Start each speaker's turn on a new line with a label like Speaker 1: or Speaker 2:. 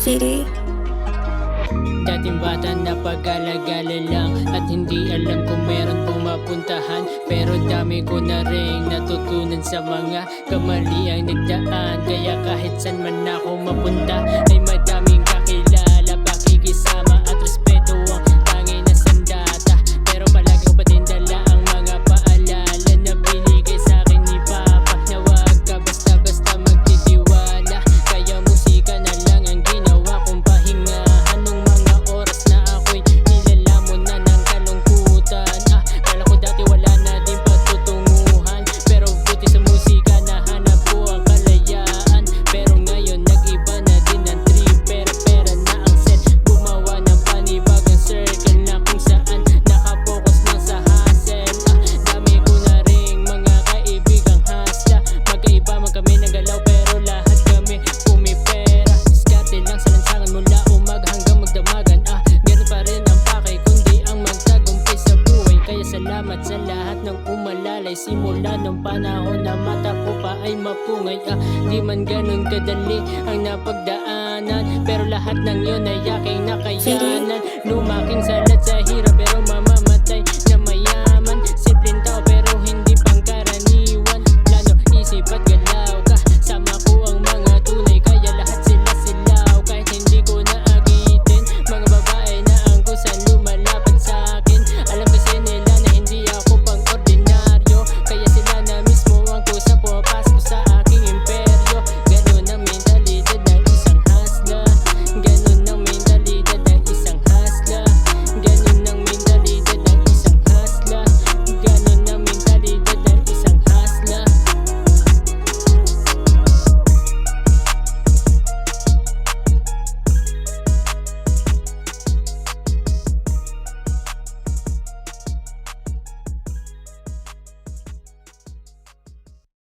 Speaker 1: GD.
Speaker 2: Dating bata na pag-alagala lang at hindi alam kung meron pong mapuntahan. Pero dami ko na rin natutunan sa mga kamaliang nagdaan. Kaya kahit saan man ako mapunta ay madaming kakilala, pakikisama at respeto ang tanging na sandata. Pero palagi ko pa din dala ang mga paalala na binigay sa akin ni Papa, na wag ka basta-basta magtitiwala. Kaya musika na lang ang ginawa kong pahingahan nung mga oras na ako'y nilalamon na ng kalungkutan. Kala ko dati wala na din patutunguhan, pero buti sa musika nahanap ko ang kalayaan. Pero ngayon nag-iba na din ang trip, pera na ang set. Gumawa ng panibagang circle na kung saan nakapokus lang sa hustle. Dami ko na ring mga kaibigang hasla, magkaiba man kami ng galaw pero lahat kami pumipera. Diskarte lang sa lansangan mula umaga hanggang magdamagan. Ganun pa rin ang pakay kundi ang magtagumpay sa buhay. Kaya salamat sa lahat ng umalalay simula nung panahon na mata ko pa ay mapungay. Di man ganun kadali ang napagdaanan, pero lahat ng yun ay aking nakayanan. Lumaking sa